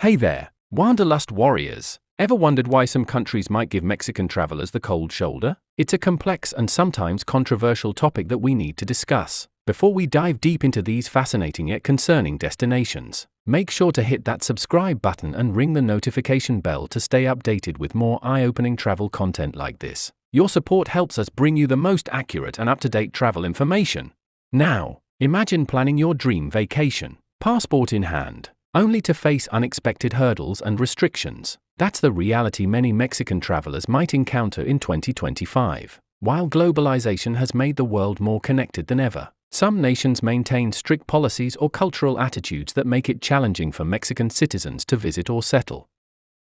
Hey there, Wanderlust warriors. Ever wondered why some countries might give Mexican travelers the cold shoulder? It's a complex and sometimes controversial topic that we need to discuss. Before we dive deep into these fascinating yet concerning destinations, make sure to hit that subscribe button and ring the notification bell to stay updated with more eye-opening travel content like this. Your support helps us bring you the most accurate and up-to-date travel information. Now, imagine planning your dream vacation, passport in hand, only to face unexpected hurdles and restrictions. That's the reality many Mexican travelers might encounter in 2025. While globalization has made the world more connected than ever, some nations maintain strict policies or cultural attitudes that make it challenging for Mexican citizens to visit or settle.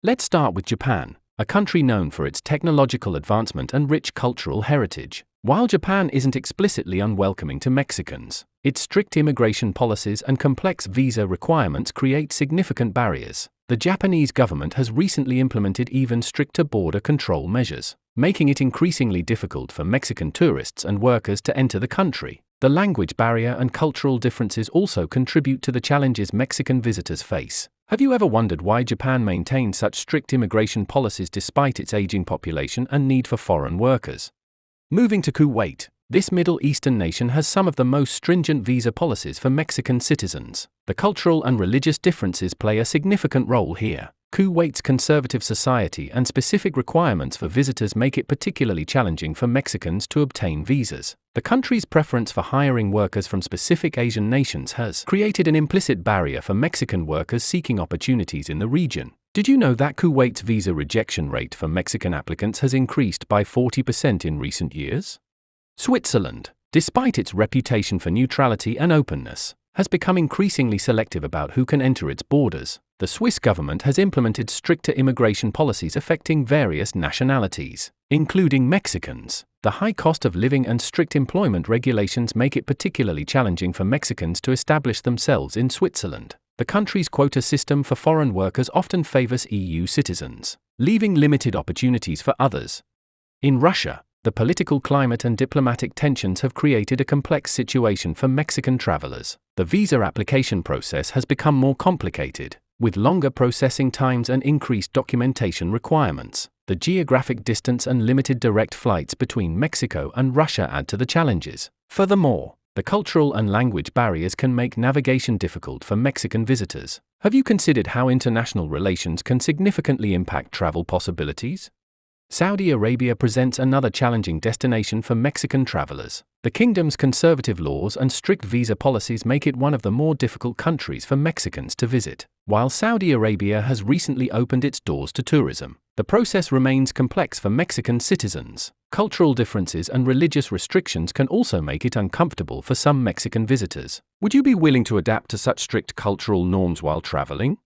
Let's start with Japan, a country known for its technological advancement and rich cultural heritage. While Japan isn't explicitly unwelcoming to Mexicans, its strict immigration policies and complex visa requirements create significant barriers. The Japanese government has recently implemented even stricter border control measures, making it increasingly difficult for Mexican tourists and workers to enter the country. The language barrier and cultural differences also contribute to the challenges Mexican visitors face. Have you ever wondered why Japan maintains such strict immigration policies despite its aging population and need for foreign workers? Moving to Kuwait, this Middle Eastern nation has some of the most stringent visa policies for Mexican citizens. The cultural and religious differences play a significant role here. Kuwait's conservative society and specific requirements for visitors make it particularly challenging for Mexicans to obtain visas. The country's preference for hiring workers from specific Asian nations has created an implicit barrier for Mexican workers seeking opportunities in the region. Did you know that Kuwait's visa rejection rate for Mexican applicants has increased by 40% in recent years? Switzerland, despite its reputation for neutrality and openness, has become increasingly selective about who can enter its borders. The Swiss government has implemented stricter immigration policies affecting various nationalities, including Mexicans. The high cost of living and strict employment regulations make it particularly challenging for Mexicans to establish themselves in Switzerland. The country's quota system for foreign workers often favors EU citizens, leaving limited opportunities for others. In Russia, the political climate and diplomatic tensions have created a complex situation for Mexican travelers. The visa application process has become more complicated, with longer processing times and increased documentation requirements. The geographic distance and limited direct flights between Mexico and Russia add to the challenges. Furthermore, the cultural and language barriers can make navigation difficult for Mexican visitors. Have you considered how international relations can significantly impact travel possibilities? Saudi Arabia presents another challenging destination for Mexican travelers. The kingdom's conservative laws and strict visa policies make it one of the more difficult countries for Mexicans to visit. While Saudi Arabia has recently opened its doors to tourism, the process remains complex for Mexican citizens. Cultural differences and religious restrictions can also make it uncomfortable for some Mexican visitors. Would you be willing to adapt to such strict cultural norms while traveling?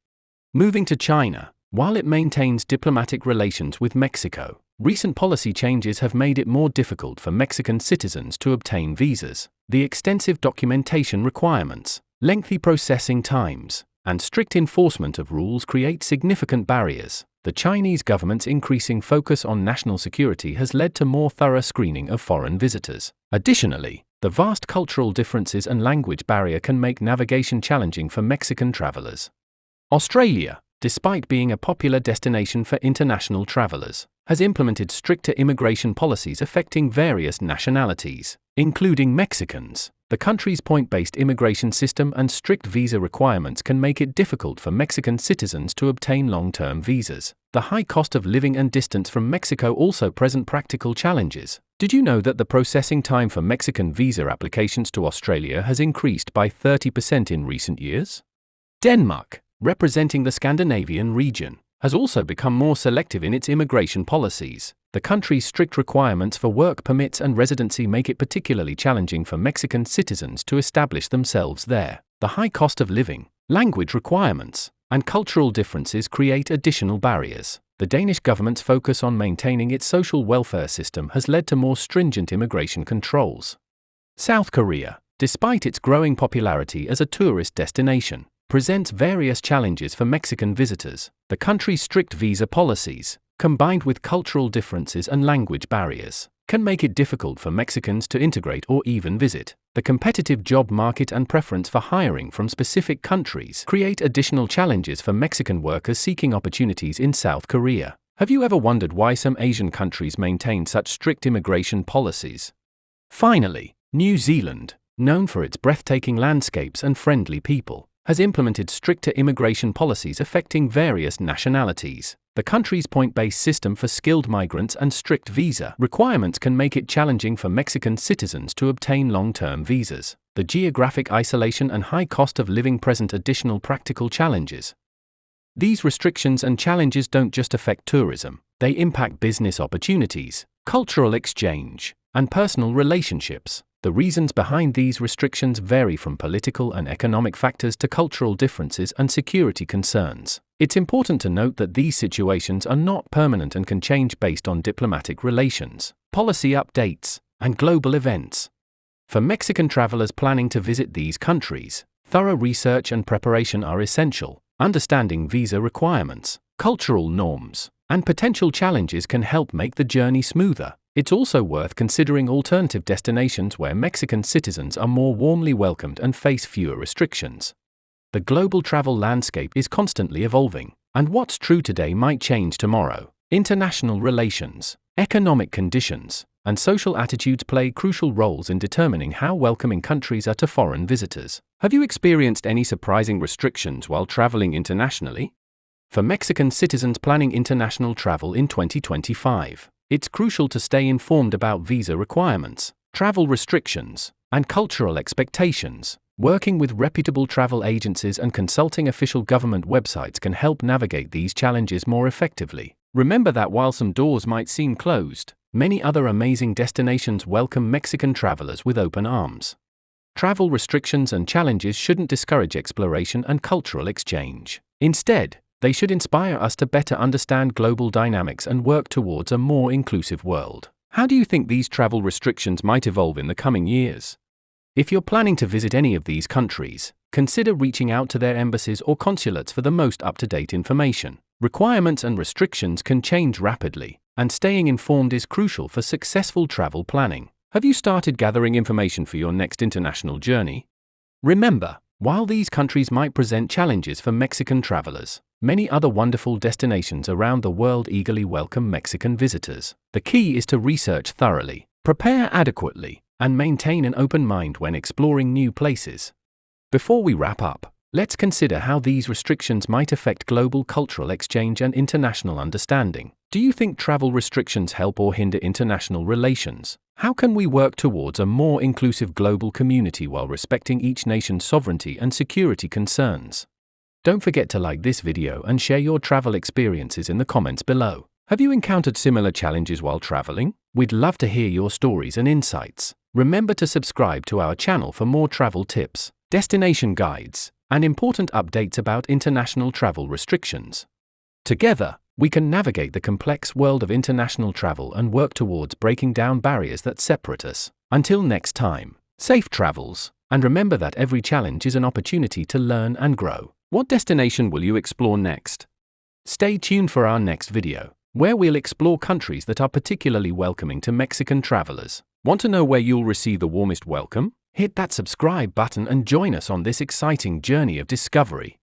Moving to China. While it maintains diplomatic relations with Mexico, recent policy changes have made it more difficult for Mexican citizens to obtain visas. The extensive documentation requirements, lengthy processing times, and strict enforcement of rules create significant barriers. The Chinese government's increasing focus on national security has led to more thorough screening of foreign visitors. Additionally, the vast cultural differences and language barrier can make navigation challenging for Mexican travelers. Australia, despite being a popular destination for international travelers, has implemented stricter immigration policies affecting various nationalities, including Mexicans. The country's point-based immigration system and strict visa requirements can make it difficult for Mexican citizens to obtain long-term visas. The high cost of living and distance from Mexico also present practical challenges. Did you know that the processing time for Mexican visa applications to Australia has increased by 30% in recent years? Denmark, representing the Scandinavian region, has also become more selective in its immigration policies. The country's strict requirements for work permits and residency make it particularly challenging for Mexican citizens to establish themselves there. The high cost of living, language requirements, and cultural differences create additional barriers. The Danish government's focus on maintaining its social welfare system has led to more stringent immigration controls. South Korea, despite its growing popularity as a tourist destination, presents various challenges for Mexican visitors. The country's strict visa policies, combined with cultural differences and language barriers, can make it difficult for Mexicans to integrate or even visit. The competitive job market and preference for hiring from specific countries create additional challenges for Mexican workers seeking opportunities in South Korea. Have you ever wondered why some Asian countries maintain such strict immigration policies? Finally, New Zealand, known for its breathtaking landscapes and friendly people, has implemented stricter immigration policies affecting various nationalities. The country's point-based system for skilled migrants and strict visa requirements can make it challenging for Mexican citizens to obtain long-term visas. The geographic isolation and high cost of living present additional practical challenges. These restrictions and challenges don't just affect tourism, they impact business opportunities, cultural exchange, and personal relationships. The reasons behind these restrictions vary from political and economic factors to cultural differences and security concerns. It's important to note that these situations are not permanent and can change based on diplomatic relations, policy updates, and global events. For Mexican travelers planning to visit these countries, thorough research and preparation are essential. Understanding visa requirements, cultural norms, and potential challenges can help make the journey smoother. It's also worth considering alternative destinations where Mexican citizens are more warmly welcomed and face fewer restrictions. The global travel landscape is constantly evolving, and what's true today might change tomorrow. International relations, economic conditions, and social attitudes play crucial roles in determining how welcoming countries are to foreign visitors. Have you experienced any surprising restrictions while traveling internationally? For Mexican citizens planning international travel in 2025, it's crucial to stay informed about visa requirements, travel restrictions, and cultural expectations. Working with reputable travel agencies and consulting official government websites can help navigate these challenges more effectively. Remember that while some doors might seem closed, many other amazing destinations welcome Mexican travelers with open arms. Travel restrictions and challenges shouldn't discourage exploration and cultural exchange. Instead, they should inspire us to better understand global dynamics and work towards a more inclusive world. How do you think these travel restrictions might evolve in the coming years? If you're planning to visit any of these countries, consider reaching out to their embassies or consulates for the most up-to-date information. Requirements and restrictions can change rapidly, and staying informed is crucial for successful travel planning. Have you started gathering information for your next international journey? Remember, while these countries might present challenges for Mexican travelers, many other wonderful destinations around the world eagerly welcome Mexican visitors. The key is to research thoroughly, prepare adequately, and maintain an open mind when exploring new places. Before we wrap up, let's consider how these restrictions might affect global cultural exchange and international understanding. Do you think travel restrictions help or hinder international relations? How can we work towards a more inclusive global community while respecting each nation's sovereignty and security concerns? Don't forget to like this video and share your travel experiences in the comments below. Have you encountered similar challenges while traveling? We'd love to hear your stories and insights. Remember to subscribe to our channel for more travel tips, destination guides, and important updates about international travel restrictions. Together, we can navigate the complex world of international travel and work towards breaking down barriers that separate us. Until next time, safe travels, and remember that every challenge is an opportunity to learn and grow. What destination will you explore next? Stay tuned for our next video, where we'll explore countries that are particularly welcoming to Mexican travelers. Want to know where you'll receive the warmest welcome? Hit that subscribe button and join us on this exciting journey of discovery.